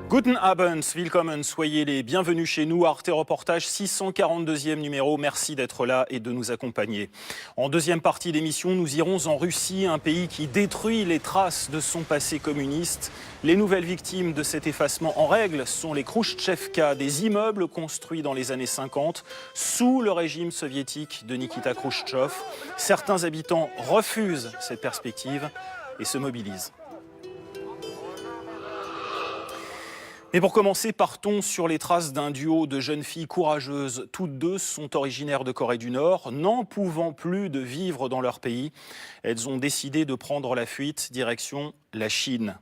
Guten Abend, willkommen, soyez les bienvenus chez nous. Arte Reportage 642e numéro, merci d'être là et de nous accompagner. En deuxième partie d'émission, nous irons en Russie, un pays qui détruit les traces de son passé communiste. Les nouvelles victimes de cet effacement en règle sont les Khrouchtchevka, des immeubles construits dans les années 50 sous le régime soviétique de Nikita Khrouchtchev. Certains habitants refusent cette perspective et se mobilisent. Mais pour commencer, partons sur les traces d'un duo de jeunes filles courageuses. Toutes deux sont originaires de Corée du Nord. N'en pouvant plus de vivre dans leur pays, elles ont décidé de prendre la fuite direction la Chine.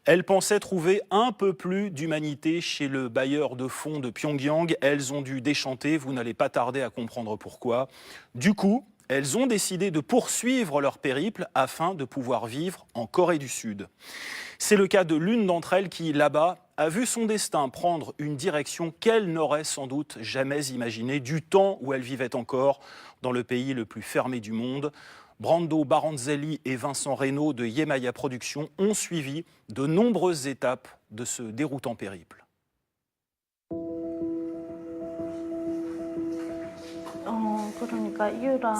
Elles pensaient trouver un peu plus d'humanité chez le bailleur de fonds de Pyongyang. Elles ont dû déchanter, vous n'allez pas tarder à comprendre pourquoi. Du coup, elles ont décidé de poursuivre leur périple afin de pouvoir vivre en Corée du Sud. C'est le cas de l'une d'entre elles qui, là-bas, a vu son destin prendre une direction qu'elle n'aurait sans doute jamais imaginée du temps où elle vivait encore dans le pays le plus fermé du monde. Brando Baranzelli et Vincent Reynaud de Yemaya Productions ont suivi de nombreuses étapes de ce déroutant périple.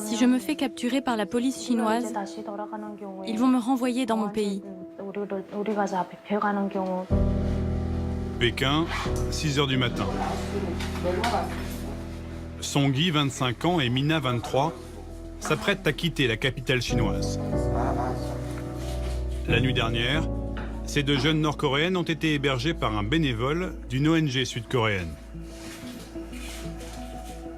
Si je me fais capturer par la police chinoise, ils vont me renvoyer dans mon pays. Pékin, 6 h du matin. Songui, 25 ans, et Mina, 23, s'apprêtent à quitter la capitale chinoise. La nuit dernière, ces deux jeunes nord-coréennes ont été hébergées par un bénévole d'une ONG sud-coréenne.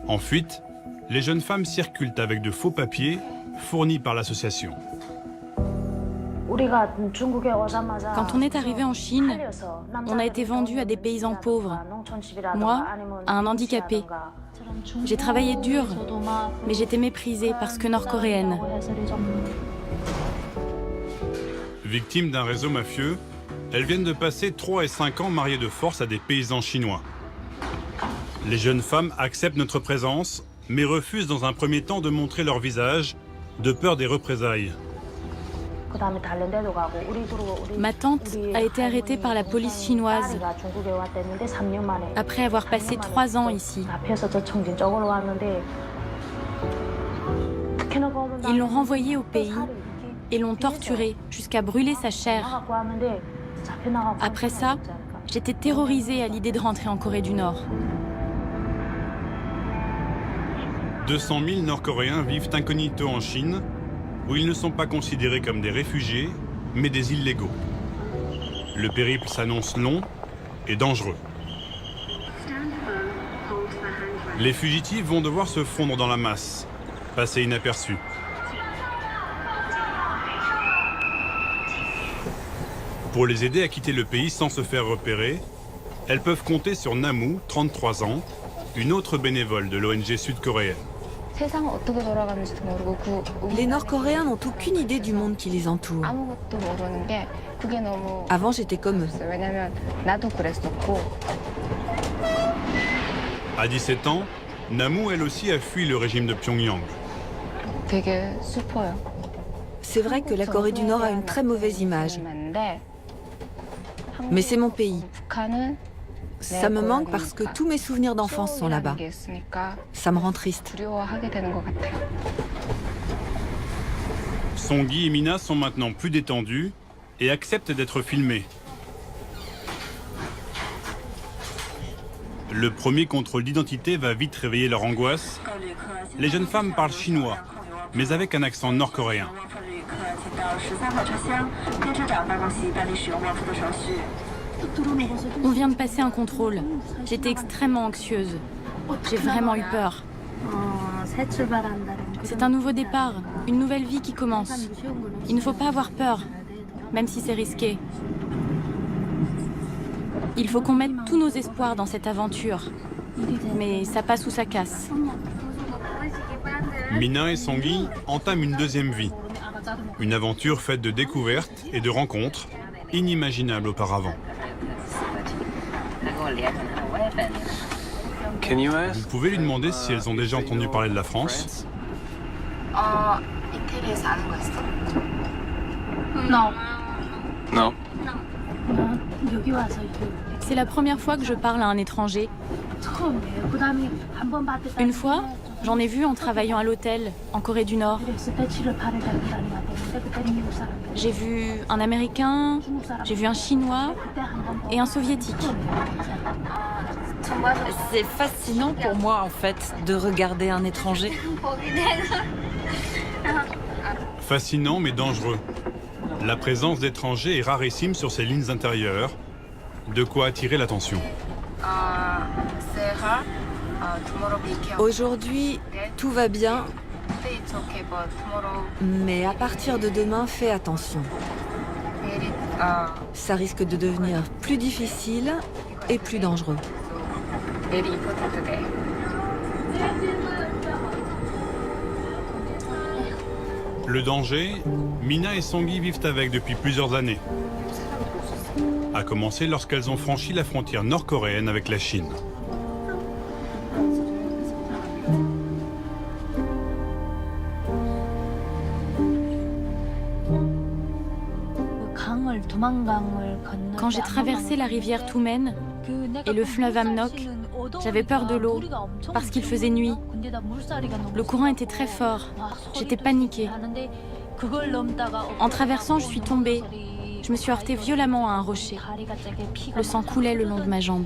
En fuite, les jeunes femmes circulent avec de faux papiers fournis par l'association. Quand on est arrivé en Chine, on a été vendu à des paysans pauvres. Moi, à un handicapé. J'ai travaillé dur, mais j'étais méprisée parce que nord-coréenne. Victimes d'un réseau mafieux, elles viennent de passer 3 et 5 ans mariées de force à des paysans chinois. Les jeunes femmes acceptent notre présence, mais refusent dans un premier temps de montrer leur visage, de peur des représailles. Ma tante a été arrêtée par la police chinoise après avoir passé 3 ans ici. Ils l'ont renvoyée au pays et l'ont torturée jusqu'à brûler sa chair. Après ça, j'étais terrorisée à l'idée de rentrer en Corée du Nord. 200 000 Nord-Coréens vivent incognito en Chine, où ils ne sont pas considérés comme des réfugiés, mais des illégaux. Le périple s'annonce long et dangereux. Les fugitifs vont devoir se fondre dans la masse, passer inaperçus. Pour les aider à quitter le pays sans se faire repérer, elles peuvent compter sur Namu, 33 ans, une autre bénévole de l'ONG sud-coréenne. Les Nord-Coréens n'ont aucune idée du monde qui les entoure. Avant, j'étais comme eux. À 17 ans, Namu, elle aussi, a fui le régime de Pyongyang. C'est vrai que la Corée du Nord a une très mauvaise image. Mais c'est mon pays. Ça me manque parce que tous mes souvenirs d'enfance sont là-bas. Ça me rend triste. Songui et Mina sont maintenant plus détendus et acceptent d'être filmés. Le premier contrôle d'identité va vite réveiller leur angoisse. Les jeunes femmes parlent chinois, mais avec un accent nord-coréen. On vient de passer un contrôle. J'étais extrêmement anxieuse. J'ai vraiment eu peur. C'est un nouveau départ, une nouvelle vie qui commence. Il ne faut pas avoir peur, même si c'est risqué. Il faut qu'on mette tous nos espoirs dans cette aventure. Mais ça passe ou ça casse. Mina et Songui entament une deuxième vie. Une aventure faite de découvertes et de rencontres inimaginables auparavant. Vous pouvez lui demander si elles ont déjà entendu parler de la France? Non. Non. C'est la première fois que je parle à un étranger. Une fois, j'en ai vu en travaillant à l'hôtel, en Corée du Nord. J'ai vu un Américain, j'ai vu un Chinois et un Soviétique. C'est fascinant pour moi, en fait, de regarder un étranger. Fascinant mais dangereux. La présence d'étrangers est rarissime sur ces lignes intérieures. De quoi attirer l'attention. Aujourd'hui, tout va bien, mais à partir de demain, fais attention. Ça risque de devenir plus difficile et plus dangereux. Le danger, Mina et Songui vivent avec depuis plusieurs années. A commencé lorsqu'elles ont franchi la frontière nord-coréenne avec la Chine. Quand j'ai traversé la rivière Tumen et le fleuve Amnok, j'avais peur de l'eau parce qu'il faisait nuit. Le courant était très fort. J'étais paniquée. En traversant, je suis tombée. Je me suis heurtée violemment à un rocher. Le sang coulait le long de ma jambe.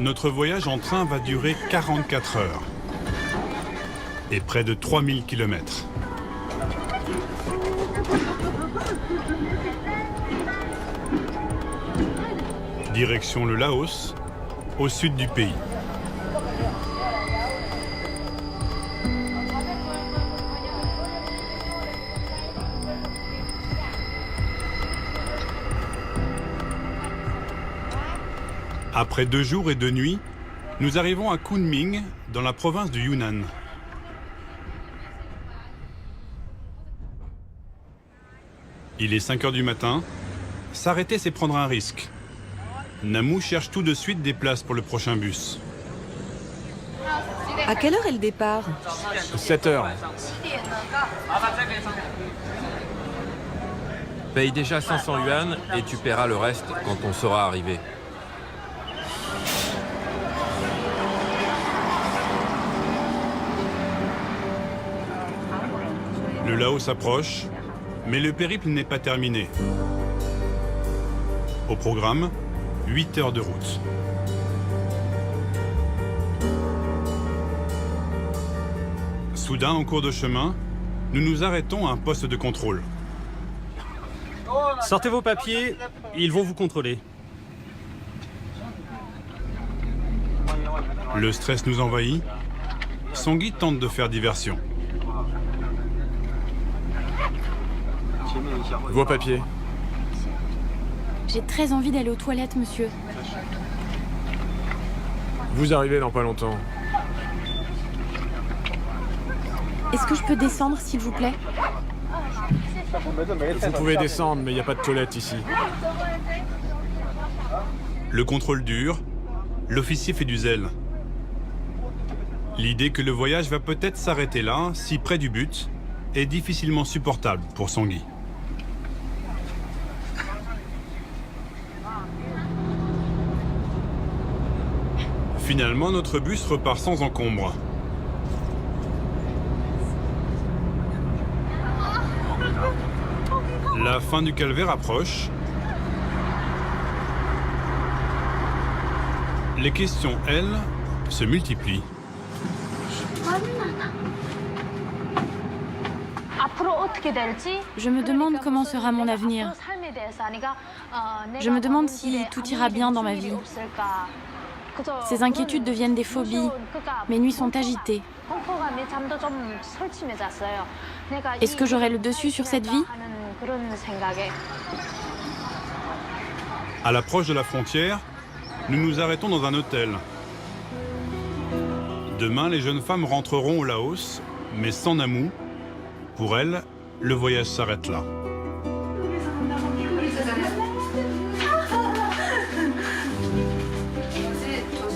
Notre voyage en train va durer 44 heures et près de 3000 km. Direction le Laos, au sud du pays. Après 2 jours et 2 nuits, nous arrivons à Kunming, dans la province du Yunnan. Il est 5 heures du matin. S'arrêter, c'est prendre un risque. Namu cherche tout de suite des places pour le prochain bus. À quelle heure est le départ? 7 heures. Paye déjà 500 yuan et tu paieras le reste quand on sera arrivé. Le Laos approche, mais le périple n'est pas terminé. Au programme, 8 heures de route. Soudain, en cours de chemin, nous nous arrêtons à un poste de contrôle. Sortez vos papiers, ils vont vous contrôler. Le stress nous envahit. Songui tente de faire diversion. Vos papiers. J'ai très envie d'aller aux toilettes, monsieur. Vous arrivez dans pas longtemps. Est-ce que je peux descendre, s'il vous plaît? Vous pouvez descendre, mais il n'y a pas de toilette ici. Le contrôle dure. L'officier fait du zèle. L'idée que le voyage va peut-être s'arrêter là, si près du but, est difficilement supportable pour Songui. Finalement, notre bus repart sans encombre. La fin du calvaire approche. Les questions, elles, se multiplient. Je me demande comment sera mon avenir. Je me demande si tout ira bien dans ma vie. Ces inquiétudes deviennent des phobies. Mes nuits sont agitées. Est-ce que j'aurai le dessus sur cette vie? À l'approche de la frontière, nous nous arrêtons dans un hôtel. Demain, les jeunes femmes rentreront au Laos, mais sans Namu. Pour elles, le voyage s'arrête là.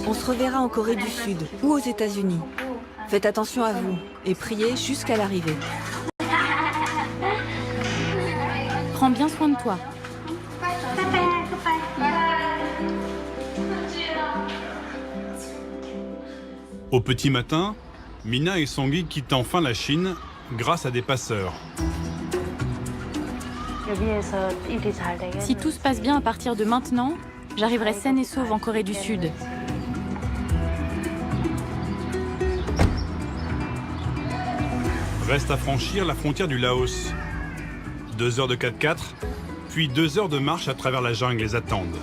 On se reverra en Corée du Sud ou aux États-Unis. Faites attention à vous et priez jusqu'à l'arrivée. Prends bien soin de toi. Au petit matin, Mina et Songui quittent enfin la Chine grâce à des passeurs. Si tout se passe bien à partir de maintenant, j'arriverai saine et sauve en Corée du Sud. Reste à franchir la frontière du Laos. 2 heures de 4x4, puis 2 heures de marche à travers la jungle les attendent.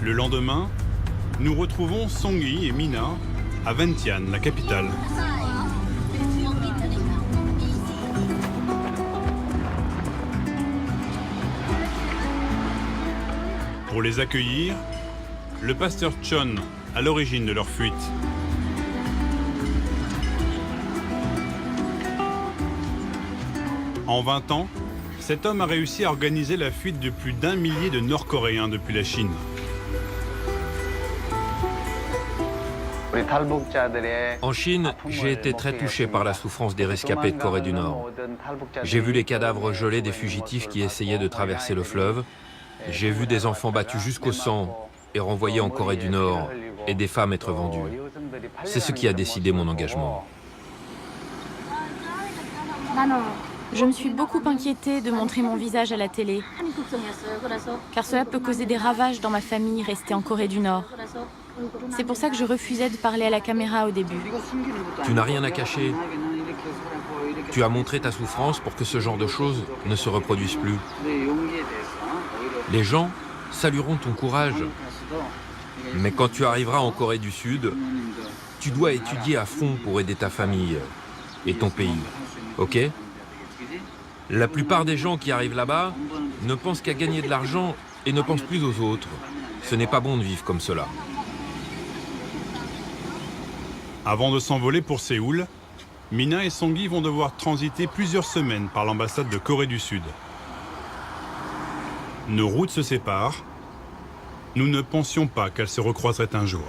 Le lendemain, nous retrouvons Songui et Mina à Vientiane, la capitale. Pour les accueillir, le pasteur Chon, à l'origine de leur fuite. En 20 ans, cet homme a réussi à organiser la fuite de plus d'1 millier de Nord-Coréens depuis la Chine. En Chine, j'ai été très touché par la souffrance des rescapés de Corée du Nord. J'ai vu les cadavres gelés des fugitifs qui essayaient de traverser le fleuve. J'ai vu des enfants battus jusqu'au sang et renvoyés en Corée du Nord et des femmes être vendues. C'est ce qui a décidé mon engagement. Je me suis beaucoup inquiétée de montrer mon visage à la télé, car cela peut causer des ravages dans ma famille restée en Corée du Nord. C'est pour ça que je refusais de parler à la caméra au début. Tu n'as rien à cacher. Tu as montré ta souffrance pour que ce genre de choses ne se reproduisent plus. Les gens salueront ton courage. Mais quand tu arriveras en Corée du Sud, tu dois étudier à fond pour aider ta famille et ton pays. Ok ? La plupart des gens qui arrivent là-bas ne pensent qu'à gagner de l'argent et ne pensent plus aux autres. Ce n'est pas bon de vivre comme cela. Avant de s'envoler pour Séoul, Mina et Songui vont devoir transiter plusieurs semaines par l'ambassade de Corée du Sud. Nos routes se séparent. Nous ne pensions pas qu'elles se recroiseraient un jour.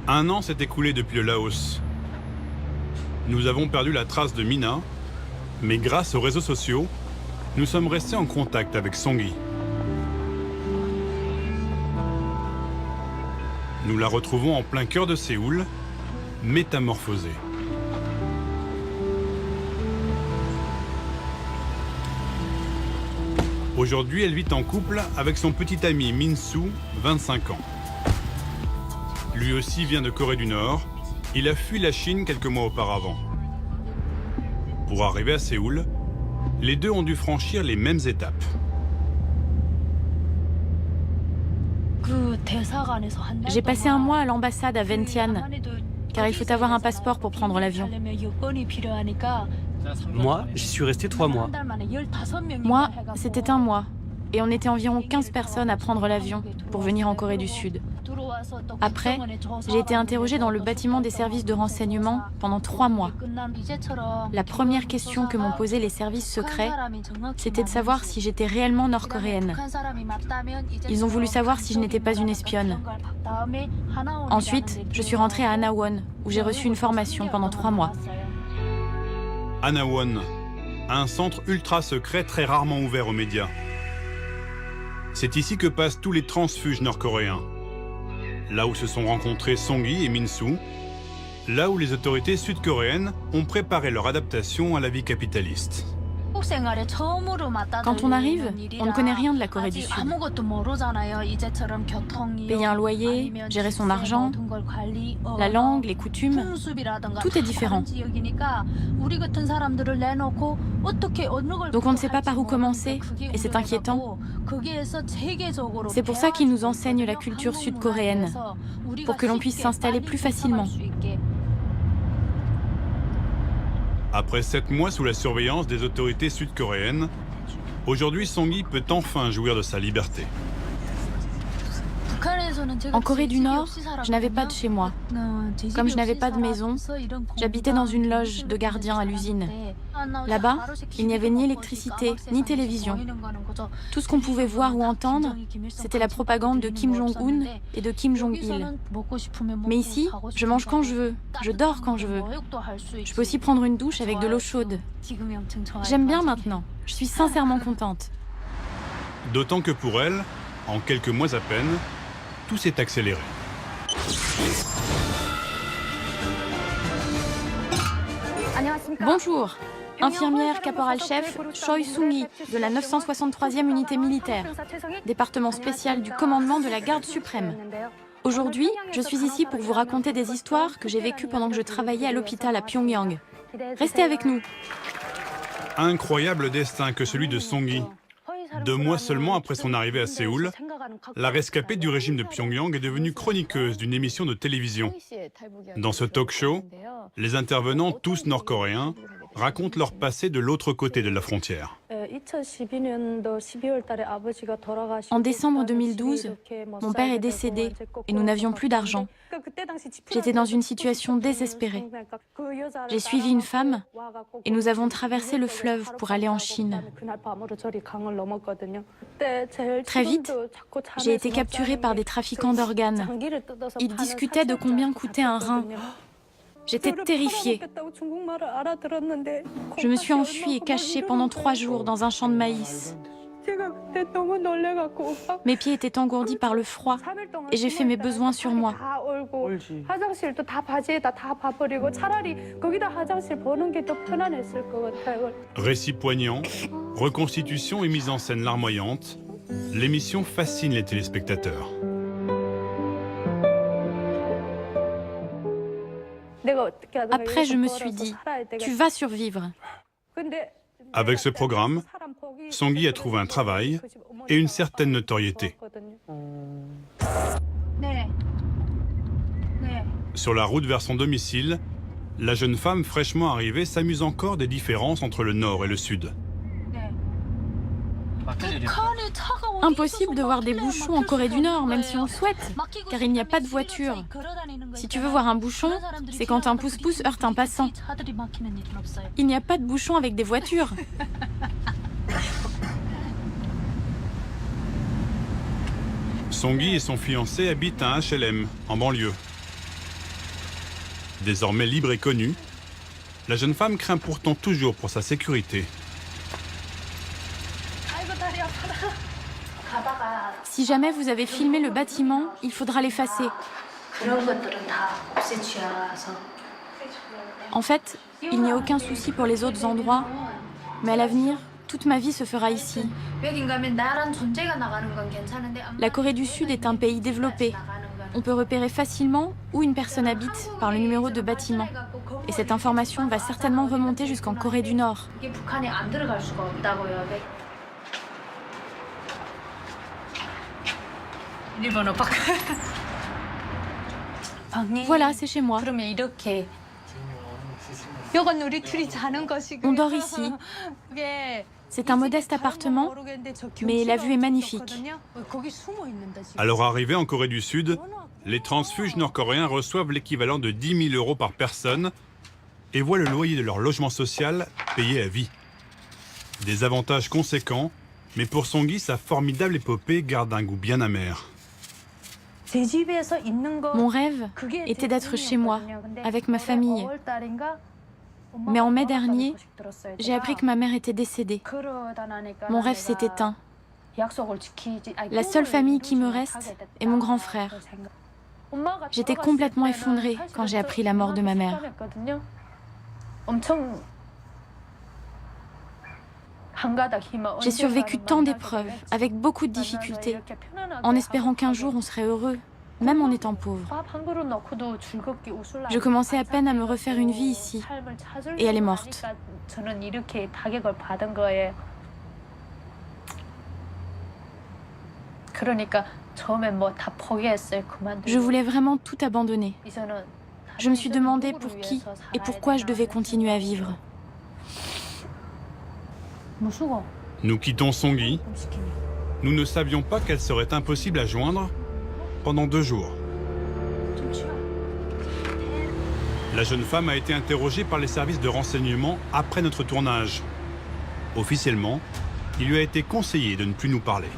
Un an s'est écoulé depuis le Laos. Nous avons perdu la trace de Mina, mais grâce aux réseaux sociaux, nous sommes restés en contact avec Songui. Nous la retrouvons en plein cœur de Séoul, métamorphosée. Aujourd'hui, elle vit en couple avec son petit ami Min-soo, 25 ans. Lui aussi vient de Corée du Nord. Il a fui la Chine quelques mois auparavant. Pour arriver à Séoul, les deux ont dû franchir les mêmes étapes. J'ai passé un mois à l'ambassade à Vientiane, car il faut avoir un passeport pour prendre l'avion. Moi, j'y suis resté 3 mois. Moi, c'était un mois, et on était environ 15 personnes à prendre l'avion pour venir en Corée du Sud. Après, j'ai été interrogée dans le bâtiment des services de renseignement pendant 3 mois. La première question que m'ont posée les services secrets, c'était de savoir si j'étais réellement nord-coréenne. Ils ont voulu savoir si je n'étais pas une espionne. Ensuite, je suis rentrée à Hanawon, où j'ai reçu une formation pendant 3 mois. Hanawon, un centre ultra secret très rarement ouvert aux médias. C'est ici que passent tous les transfuges nord-coréens. Là où se sont rencontrés Songui et Min-soo, là où les autorités sud-coréennes ont préparé leur adaptation à la vie capitaliste. Quand on arrive, on ne connaît rien de la Corée du Sud. Payer un loyer, gérer son argent, la langue, les coutumes, tout est différent. Donc on ne sait pas par où commencer, et c'est inquiétant. C'est pour ça qu'ils nous enseignent la culture sud-coréenne, pour que l'on puisse s'installer plus facilement. Après 7 mois sous la surveillance des autorités sud-coréennes, aujourd'hui Songui peut enfin jouir de sa liberté. En Corée du Nord, je n'avais pas de chez moi. Comme je n'avais pas de maison, j'habitais dans une loge de gardien à l'usine. Là-bas, il n'y avait ni électricité, ni télévision. Tout ce qu'on pouvait voir ou entendre, c'était la propagande de Kim Jong-un et de Kim Jong-il. Mais ici, je mange quand je veux, je dors quand je veux. Je peux aussi prendre une douche avec de l'eau chaude. J'aime bien maintenant, je suis sincèrement contente. D'autant que pour elle, en quelques mois à peine, tout s'est accéléré. Bonjour, infirmière caporal-chef Choi Sung-gi de la 963e unité militaire, département spécial du commandement de la garde suprême. Aujourd'hui, je suis ici pour vous raconter des histoires que j'ai vécues pendant que je travaillais à l'hôpital à Pyongyang. Restez avec nous. Incroyable destin que celui de Song-gi. 2 mois seulement après son arrivée à Séoul, la rescapée du régime de Pyongyang est devenue chroniqueuse d'une émission de télévision. Dans ce talk show, les intervenants, tous nord-coréens, racontent leur passé de l'autre côté de la frontière. En décembre 2012, mon père est décédé et nous n'avions plus d'argent. J'étais dans une situation désespérée. J'ai suivi une femme et nous avons traversé le fleuve pour aller en Chine. Très vite, j'ai été capturée par des trafiquants d'organes. Ils discutaient de combien coûtait un rein. J'étais terrifiée. Je me suis enfuie et cachée pendant 3 jours dans un champ de maïs. Mes pieds étaient engourdis par le froid et j'ai fait mes besoins sur moi. Récit poignant, reconstitution et mise en scène larmoyante, l'émission fascine les téléspectateurs. Après, je me suis dit, tu vas survivre. Avec ce programme, Song-gi a trouvé un travail et une certaine notoriété. Sur la route vers son domicile, la jeune femme fraîchement arrivée s'amuse encore des différences entre le nord et le sud. Impossible de voir des bouchons en Corée du Nord, même si on le souhaite, car il n'y a pas de voiture. Si tu veux voir un bouchon, c'est quand un pouce-pouce heurte un passant. Il n'y a pas de bouchon avec des voitures. Song-gi et son fiancé habitent un HLM, en banlieue. Désormais libre et connue, la jeune femme craint pourtant toujours pour sa sécurité. Si jamais vous avez filmé le bâtiment, il faudra l'effacer. En fait, il n'y a aucun souci pour les autres endroits, mais à l'avenir, toute ma vie se fera ici. La Corée du Sud est un pays développé. On peut repérer facilement où une personne habite par le numéro de bâtiment. Et cette information va certainement remonter jusqu'en Corée du Nord. Voilà, c'est chez moi. On dort ici. C'est un modeste appartement, mais la vue est magnifique. À leur arrivée en Corée du Sud, les transfuges nord-coréens reçoivent l'équivalent de 10 000 € par personne et voient le loyer de leur logement social payé à vie. Des avantages conséquents, mais pour Song-gi, sa formidable épopée garde un goût bien amer. Mon rêve était d'être chez moi, avec ma famille. Mais en mai dernier, j'ai appris que ma mère était décédée. Mon rêve s'est éteint. La seule famille qui me reste est mon grand frère. J'étais complètement effondrée quand j'ai appris la mort de ma mère. J'ai survécu tant d'épreuves, avec beaucoup de difficultés, en espérant qu'un jour on serait heureux, même en étant pauvre. Je commençais à peine à me refaire une vie ici, et elle est morte. Je voulais vraiment tout abandonner. Je me suis demandé pour qui et pourquoi je devais continuer à vivre. Nous quittons Song-gi. Nous ne savions pas qu'elle serait impossible à joindre pendant 2 jours. La jeune femme a été interrogée par les services de renseignement après notre tournage. Officiellement, il lui a été conseillé de ne plus nous parler.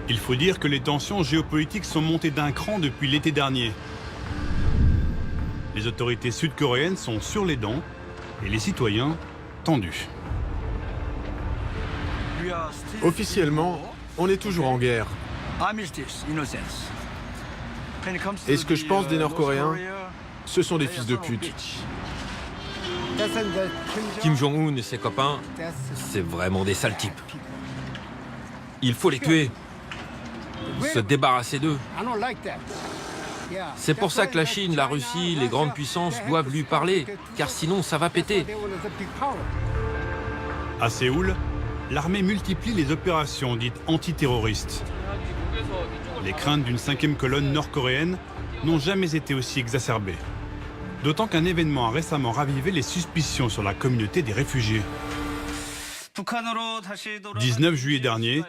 Il faut dire que les tensions géopolitiques sont montées d'un cran depuis l'été dernier. Les autorités sud-coréennes sont sur les dents et les citoyens tendus. Officiellement, on est toujours en guerre. Et ce que je pense des Nord-Coréens, ce sont des fils de pute. Kim Jong-un et ses copains, c'est vraiment des sales types. Il faut les tuer. Se débarrasser d'eux. C'est pour ça que la Chine, la Russie, les grandes puissances doivent lui parler, car sinon ça va péter. À Séoul, l'armée multiplie les opérations dites antiterroristes. Les craintes d'une 5e colonne nord-coréenne n'ont jamais été aussi exacerbées. D'autant qu'un événement a récemment ravivé les suspicions sur la communauté des réfugiés. 19 juillet dernier,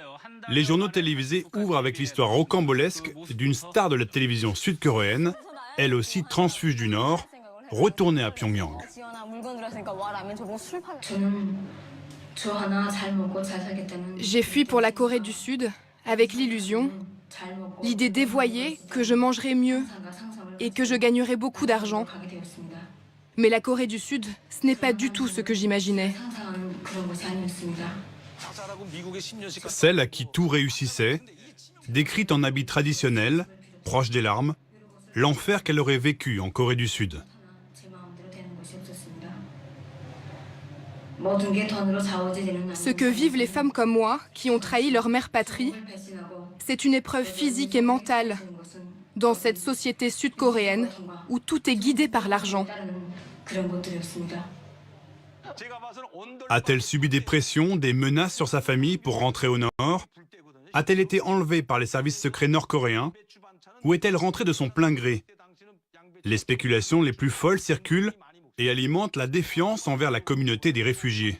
les journaux télévisés ouvrent avec l'histoire rocambolesque d'une star de la télévision sud-coréenne, elle aussi transfuge du Nord, retournée à Pyongyang. J'ai fui pour la Corée du Sud avec l'illusion, l'idée dévoyée que je mangerais mieux et que je gagnerais beaucoup d'argent. Mais la Corée du Sud, ce n'est pas du tout ce que j'imaginais. Celle à qui tout réussissait, décrite en habit traditionnel, proche des larmes, l'enfer qu'elle aurait vécu en Corée du Sud. Ce que vivent les femmes comme moi, qui ont trahi leur mère patrie, c'est une épreuve physique et mentale dans cette société sud-coréenne où tout est guidé par l'argent. A-t-elle subi des pressions, des menaces sur sa famille pour rentrer au Nord? A-t-elle été enlevée par les services secrets nord-coréens? Ou est-elle rentrée de son plein gré? Les spéculations les plus folles circulent et alimentent la défiance envers la communauté des réfugiés.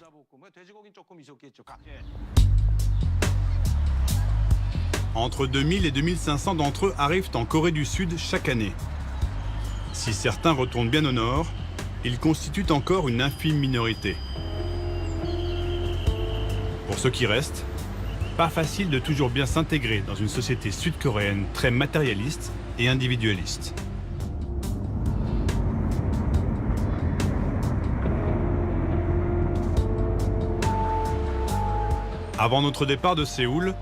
Entre 2000 et 2500 d'entre eux arrivent en Corée du Sud chaque année. Si certains retournent bien au Nord, ils constituent encore une infime minorité. Pour ceux qui restent, pas facile de toujours bien s'intégrer dans une société sud-coréenne très matérialiste et individualiste. Avant notre départ de Séoul,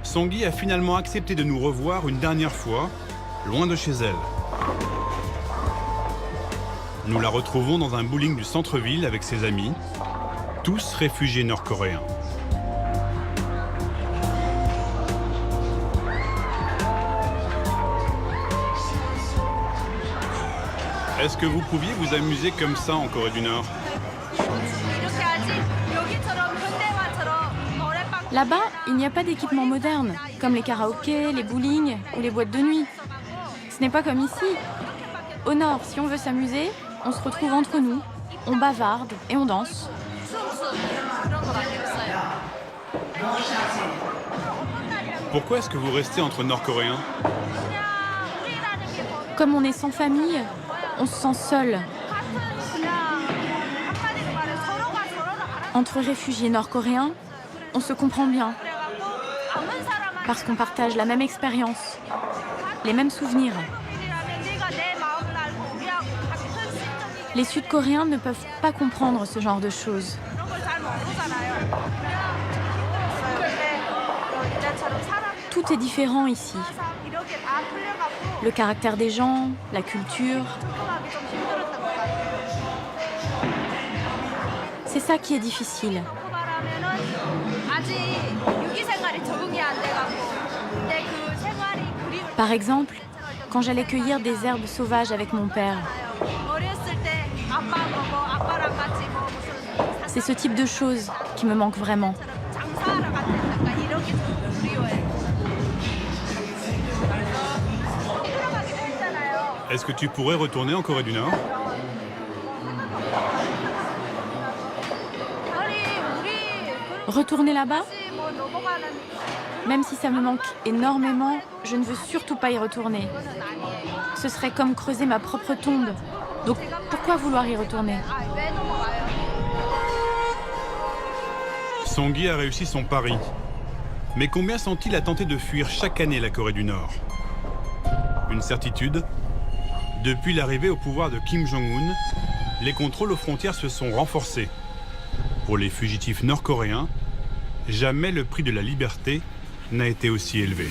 Songgi a finalement accepté de nous revoir une dernière fois, loin de chez elle. Nous la retrouvons dans un bowling du centre-ville avec ses amis, tous réfugiés nord-coréens. Est-ce que vous pouviez vous amuser comme ça en Corée du Nord? Là-bas, il n'y a pas d'équipement moderne, comme les karaokés, les bowling ou les boîtes de nuit. Ce n'est pas comme ici. Au Nord, si on veut s'amuser, on se retrouve entre nous, on bavarde et on danse. Pourquoi est-ce que vous restez entre Nord-Coréens? Comme on est sans famille, on se sent seul. Entre réfugiés nord-coréens, on se comprend bien. Parce qu'on partage la même expérience, les mêmes souvenirs. Les Sud-Coréens ne peuvent pas comprendre ce genre de choses. Tout est différent ici. Le caractère des gens, la culture. C'est ça qui est difficile. Par exemple, quand j'allais cueillir des herbes sauvages avec mon père. C'est ce type de choses qui me manque vraiment. Est-ce que tu pourrais retourner en Corée du Nord? Retourner là-bas? Même si ça me manque énormément, je ne veux surtout pas y retourner. Ce serait comme creuser ma propre tombe. Donc pourquoi vouloir y retourner? Songui a réussi son pari. Mais combien sont-ils à tenter de fuir chaque année la Corée du Nord? Une certitude, depuis l'arrivée au pouvoir de Kim Jong-un, les contrôles aux frontières se sont renforcés. Pour les fugitifs nord-coréens, jamais le prix de la liberté n'a été aussi élevé.